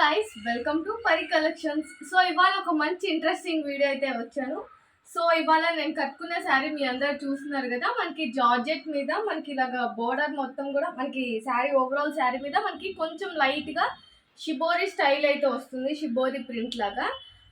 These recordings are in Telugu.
గైస్, వెల్కమ్ టు పరి కలెక్షన్స్. సో ఇవాళ ఒక మంచి ఇంట్రెస్టింగ్ వీడియో అయితే వచ్చాను. సో ఇవాళ నేను కట్టుకున్న శారీ మీ అందరు చూస్తున్నారు కదా. మనకి జార్జెట్ మీద మనకి ఇలాగా బోర్డర్ మొత్తం కూడా మనకి శారీ ఓవరాల్ శారీ మీద మనకి కొంచెం లైట్గా షిబోరి స్టైల్ అయితే వస్తుంది, షిబోరి ప్రింట్ లాగా.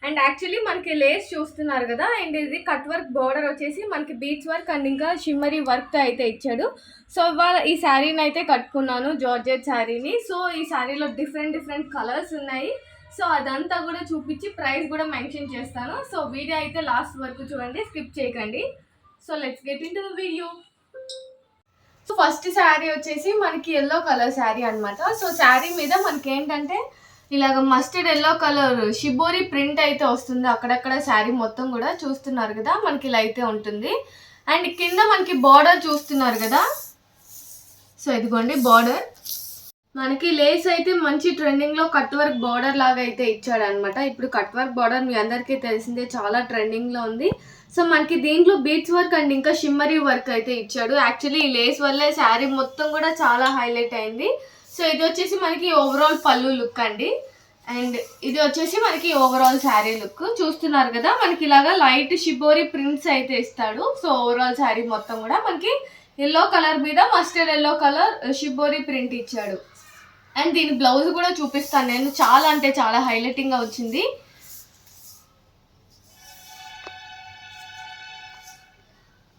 అండ్ యాక్చువల్లీ మనకి లేస్ చూస్తున్నారు కదా. అండ్ ఇది కట్ వర్క్ బోర్డర్ వచ్చేసి మనకి బీట్స్ వర్క్ అండ్ ఇంకా షిమ్మరీ వర్క్ అయితే ఇచ్చాడు. సో ఇవాళ ఈ శారీని అయితే కట్టుకున్నాను, జార్జెట్ శారీని. సో ఈ శారీలో డిఫరెంట్ కలర్స్ ఉన్నాయి. సో అదంతా కూడా చూపించి ప్రైస్ కూడా మెన్షన్ చేస్తాను. సో వీడియో అయితే లాస్ట్ వరకు చూడండి, స్కిప్ చేయకండి. So let's get in to the video. So first sari వచ్చేసి మనకి ఎల్లో కలర్ శారీ అనమాట. సో శారీ మీద మనకి ఏంటంటే ఇలాగ mustard yellow colour shibori print అయితే వస్తుంది అక్కడక్కడ. శారీ మొత్తం కూడా చూస్తున్నారు కదా, మనకి ఇలా అయితే ఉంటుంది. అండ్ కింద మనకి బార్డర్ చూస్తున్నారు కదా. సో ఇదిగోండి బార్డర్. మనకి లేస్ అయితే మంచి ట్రెండింగ్లో కట్ వర్క్ బార్డర్ లాగా అయితే ఇచ్చాడు అనమాట. ఇప్పుడు కట్ వర్క్ బార్డర్ మీ అందరికీ తెలిసిందే, చాలా ట్రెండింగ్లో ఉంది. సో మనకి దీంట్లో బీట్స్ వర్క్ అండ్ ఇంకా షిమ్మరీ వర్క్ అయితే ఇచ్చాడు. యాక్చువల్లీ ఈ లేస్ వల్లే శారీ మొత్తం కూడా చాలా హైలైట్ అయింది. సో ఇది వచ్చేసి మనకి ఓవరాల్ పళ్ళు లుక్ అండి. అండ్ ఇది వచ్చేసి మనకి ఓవరాల్ శారీ లుక్ చూస్తున్నారు కదా. మనకి ఇలాగా లైట్ షిబోరి ప్రింట్స్ అయితే ఇస్తాడు. సో ఓవరాల్ శారీ మొత్తం కూడా మనకి ఎల్లో కలర్ మీద mustard yellow colour shibori print ఇచ్చాడు. అండ్ దీని బ్లౌజ్ కూడా చూపిస్తాను నేను, చాలా అంటే చాలా హైలైటింగ్గా వచ్చింది.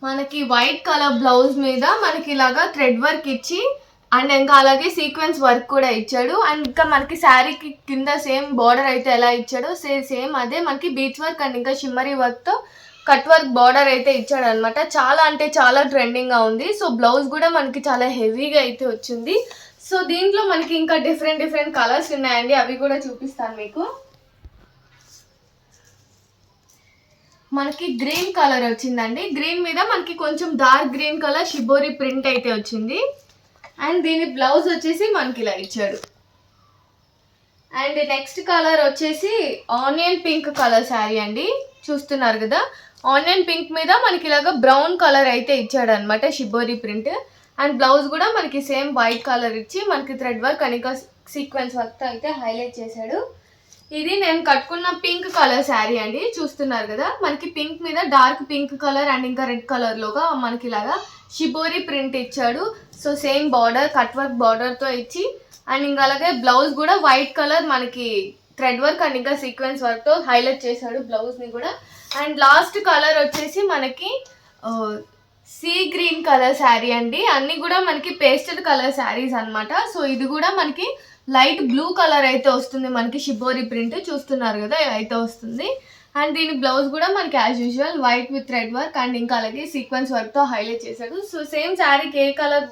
మనకి వైట్ కలర్ బ్లౌజ్ మీద మనకి ఇలాగా థ్రెడ్ వర్క్ ఇచ్చి అండ్ ఇంకా అలాగే సీక్వెన్స్ వర్క్ కూడా ఇచ్చాడు. అండ్ ఇంకా మనకి శారీకి కింద సేమ్ బార్డర్ అయితే ఎలా ఇచ్చాడో సేమ్ అదే మనకి బీచ్ వర్క్ అండ్ ఇంకా షిమ్మరీ వర్క్తో కట్ వర్క్ బార్డర్ అయితే ఇచ్చాడు అనమాట. చాలా అంటే చాలా ట్రెండింగ్గా ఉంది. సో బ్లౌజ్ కూడా మనకి చాలా హెవీగా అయితే వచ్చింది. సో దీంట్లో మనకి ఇంకా డిఫరెంట్ కలర్స్ ఉన్నాయండి, అవి కూడా చూపిస్తాను మీకు. మనకి గ్రీన్ కలర్ వచ్చిందండి. గ్రీన్ మీద మనకి కొంచెం dark green colour shibori print అయితే వచ్చింది. అండ్ దీని బ్లౌజ్ వచ్చేసి మనకి ఇలా ఇచ్చాడు. అండ్ నెక్స్ట్ కలర్ వచ్చేసి ఆనియన్ పింక్ కలర్ శారీ అండి, చూస్తున్నారు కదా. ఆనియన్ పింక్ మీద మనకి ఇలాగ బ్రౌన్ కలర్ అయితే ఇచ్చాడు అనమాట, షిబోరి ప్రింట్. అండ్ బ్లౌజ్ కూడా మనకి సేమ్ వైట్ కలర్ ఇచ్చి మనకి థ్రెడ్ వర్క్ అండ్ ఇంకా సీక్వెన్స్ వర్క్ అయితే హైలైట్ చేశాడు. ఇది నేను కట్టుకున్న పింక్ కలర్ శారీ అండి, చూస్తున్నారు కదా. మనకి పింక్ మీద డార్క్ పింక్ కలర్ అండ్ ఇంకా రెడ్ కలర్లోగా మనకి ఇలాగా షిబోరి ప్రింట్ ఇచ్చాడు. So same border cut work బార్డర్తో ఇచ్చి అండ్ ఇంకా అలాగే బ్లౌజ్ కూడా వైట్ కలర్ మనకి థ్రెడ్ వర్క్ అండ్ ఇంకా సీక్వెన్స్ వర్క్తో హైలైట్ చేశాడు బ్లౌజ్ని కూడా. అండ్ లాస్ట్ కలర్ వచ్చేసి మనకి సీ గ్రీన్ కలర్ శారీ అండి. అన్నీ కూడా మనకి పేస్టల్ కలర్ శారీస్ అనమాట. సో ఇది కూడా మనకి లైట్ బ్లూ కలర్ అయితే వస్తుంది, మనకి షిబోరి ప్రింట్ చూస్తున్నారు కదా అయితే వస్తుంది. అండ్ దీని బ్లౌజ్ కూడా మనకి as usual white with red work and ఇంకా అలాగే సీక్వెన్స్ వర్క్తో హైలైట్ చేశాడు. సో సేమ్ శారీకి ఏ కలర్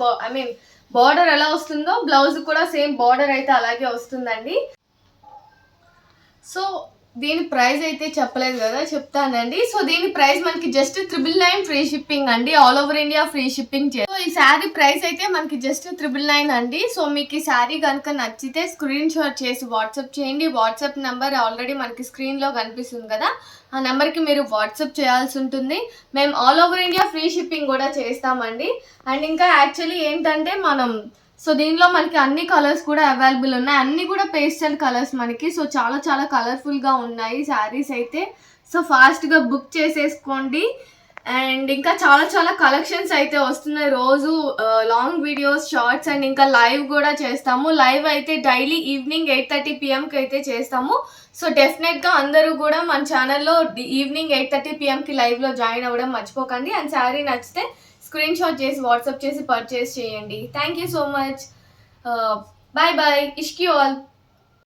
బార్డర్ ఎలా వస్తుందో బ్లౌజ్ కూడా సేమ్ బార్డర్ అయితే అలాగే వస్తుందండి. సో దీని ప్రైస్ అయితే చెప్పలేదు కదా, చెప్తానండి. సో దీని ప్రైస్ మనకి జస్ట్ 999 ఫ్రీ షిప్పింగ్ అండి, all over India free shipping. So ఈ శారీ ప్రైస్ అయితే మనకి జస్ట్ 999 అండి. సో మీకు ఈ శారీ కనుక నచ్చితే స్క్రీన్ షాట్ చేసి వాట్సాప్ చేయండి. వాట్సాప్ నెంబర్ ఆల్రెడీ మనకి స్క్రీన్లో కనిపిస్తుంది కదా, ఆ నెంబర్కి మీరు వాట్సాప్ చేయాల్సి ఉంటుంది. మేము all over India free shipping కూడా చేస్తామండి. అండ్ ఇంకా యాక్చువల్లీ ఏంటంటే సో దీనిలో మనకి అన్ని కలర్స్ కూడా అవైలబుల్ ఉన్నాయి, అన్నీ కూడా పేస్టల్ కలర్స్ మనకి. సో చాలా కలర్ఫుల్గా ఉన్నాయి శారీస్ అయితే. సో ఫాస్ట్గా బుక్ చేసేసుకోండి. అండ్ ఇంకా చాలా కలెక్షన్స్ అయితే వస్తున్నాయి. రోజు లాంగ్ వీడియోస్, షార్ట్స్ అండ్ ఇంకా లైవ్ కూడా చేస్తాము. లైవ్ అయితే డైలీ ఈవినింగ్ 8:30 PM అయితే చేస్తాము. సో డెఫినెట్గా అందరూ కూడా మన ఛానల్లో ఈవినింగ్ 8:30 PMకి లైవ్లో జాయిన్ అవ్వడం మర్చిపోకండి. అండ్ శారీ నచ్చితే స్క్రీన్ షాట్ చేసి వాట్సాప్ చేసి పర్చేస్ చేయండి. Thank you so much. Bye ఇష్క్ యూ ఆల్.